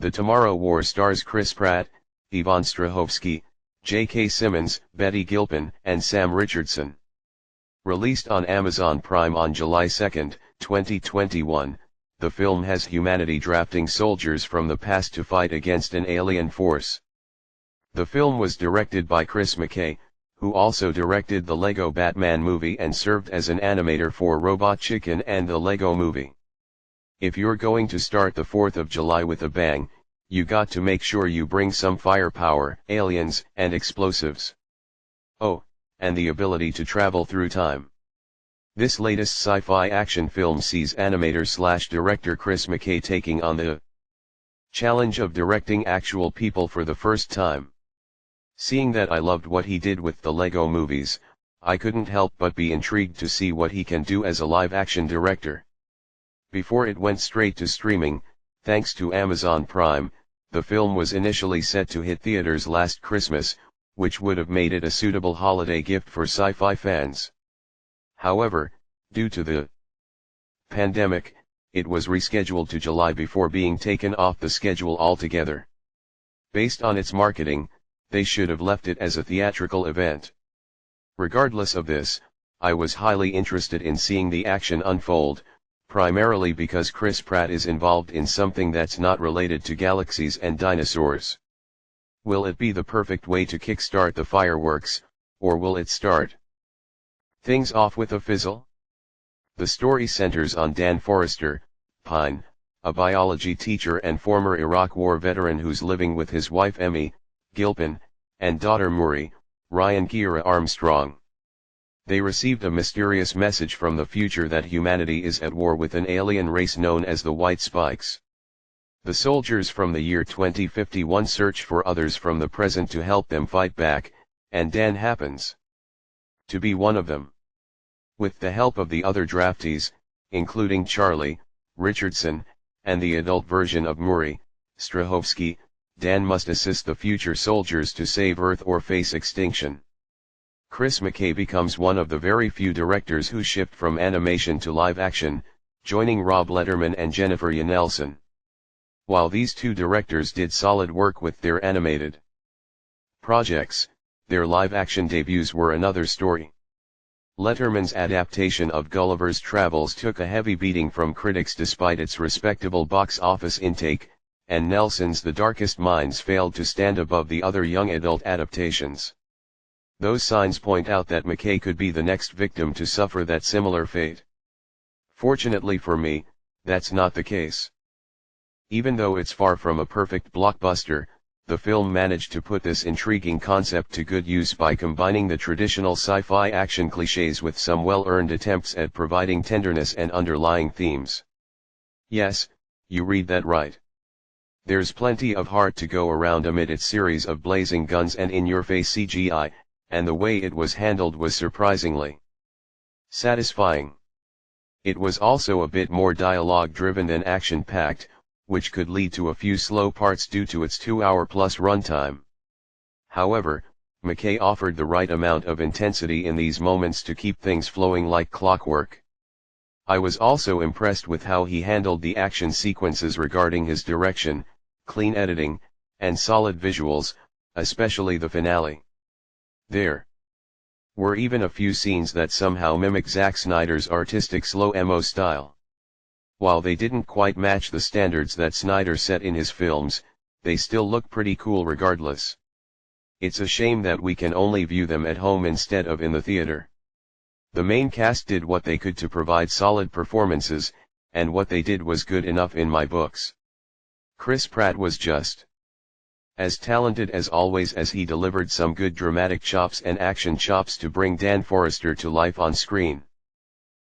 The Tomorrow War stars Chris Pratt, Yvonne Strahovski, J.K. Simmons, Betty Gilpin, and Sam Richardson. Released on Amazon Prime on July 2, 2021, the film has humanity drafting soldiers from the past to fight against an alien force. The film was directed by Chris McKay, who also directed the Lego Batman movie and served as an animator for Robot Chicken and the Lego Movie. If you're going to start the 4th of July with a bang, you got to make sure you bring some firepower, aliens, and explosives. Oh, and the ability to travel through time. This latest sci-fi action film sees animator/director Chris McKay taking on the challenge of directing actual people for the first time. Seeing that I loved what he did with the Lego movies, I couldn't help but be intrigued to see what he can do as a live-action director. Before it went straight to streaming, thanks to Amazon Prime, the film was initially set to hit theaters last Christmas, which would have made it a suitable holiday gift for sci-fi fans. However, due to the pandemic, it was rescheduled to July before being taken off the schedule altogether. Based on its marketing, they should have left it as a theatrical event. Regardless of this, I was highly interested in seeing the action unfold, primarily because Chris Pratt is involved in something that's not related to galaxies and dinosaurs. Will it be the perfect way to kickstart the fireworks, or will it start things off with a fizzle? The story centers on Dan Forrester, Pine, a biology teacher and former Iraq War veteran who's living with his wife Emmy, Gilpin, and daughter Murray, Ryan Kira Armstrong. They received a mysterious message from the future that humanity is at war with an alien race known as the White Spikes. The soldiers from the year 2051 search for others from the present to help them fight back, and Dan happens to be one of them. With the help of the other draftees, including Charlie, Richardson, and the adult version of Murray, Strahovski, Dan must assist the future soldiers to save Earth or face extinction. Chris McKay becomes one of the very few directors who shift from animation to live action, joining Rob Letterman and Jennifer Yanelson. While these two directors did solid work with their animated projects, their live-action debuts were another story. Letterman's adaptation of Gulliver's Travels took a heavy beating from critics despite its respectable box office intake, and Nelson's The Darkest Minds failed to stand above the other young adult adaptations. Those signs point out that McKay could be the next victim to suffer that similar fate. Fortunately for me, that's not the case. Even though it's far from a perfect blockbuster, the film managed to put this intriguing concept to good use by combining the traditional sci-fi action clichés with some well-earned attempts at providing tenderness and underlying themes. Yes, you read that right. There's plenty of heart to go around amid its series of blazing guns and in-your-face CGI, and the way it was handled was surprisingly satisfying. It was also a bit more dialogue-driven than action-packed, which could lead to a few slow parts due to its 2-hour-plus runtime. However, McKay offered the right amount of intensity in these moments to keep things flowing like clockwork. I was also impressed with how he handled the action sequences regarding his direction, clean editing, and solid visuals, especially the finale. There were even a few scenes that somehow mimic Zack Snyder's artistic slow-mo style. While they didn't quite match the standards that Snyder set in his films, they still look pretty cool regardless. It's a shame that we can only view them at home instead of in the theater. The main cast did what they could to provide solid performances, and what they did was good enough in my books. Chris Pratt was just as talented as always, as he delivered some good dramatic chops and action chops to bring Dan Forrester to life on screen.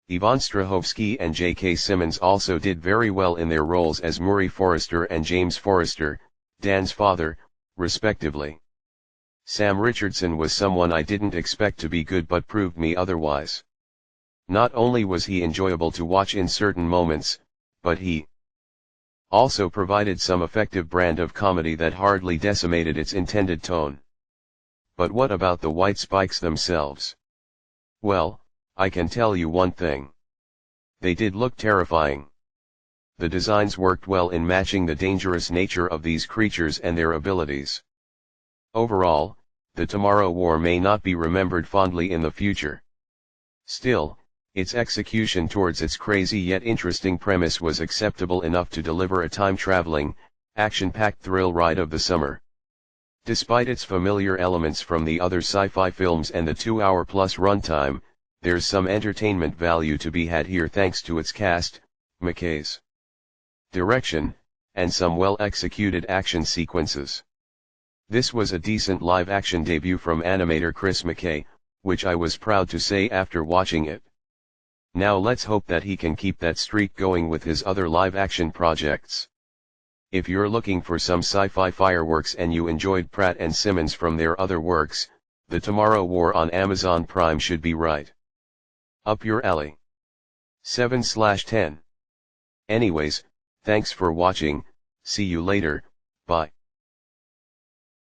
Yvonne Strahovski and J.K. Simmons also did very well in their roles as Murray Forrester and James Forrester, Dan's father, respectively. Sam Richardson was someone I didn't expect to be good but proved me otherwise. Not only was he enjoyable to watch in certain moments, but he also provided some effective brand of comedy that hardly decimated its intended tone. But what about the White Spikes themselves? Well, I can tell you one thing. They did look terrifying. the designs worked well in matching the dangerous nature of these creatures and their abilities. Overall, The Tomorrow War may not be remembered fondly in the future. Still, its execution towards its crazy yet interesting premise was acceptable enough to deliver a time-traveling, action-packed thrill ride of the summer. Despite its familiar elements from the other sci-fi films and the 2-hour-plus runtime, there's some entertainment value to be had here thanks to its cast, McKay's direction, and some well-executed action sequences. This was a decent live-action debut from animator Chris McKay, which I was proud to say after watching it. Now let's hope that he can keep that streak going with his other live-action projects. If you're looking for some sci-fi fireworks and you enjoyed Pratt and Simmons from their other works, The Tomorrow War on Amazon Prime should be right up your alley. 7/10. Anyways, thanks for watching, see you later, bye.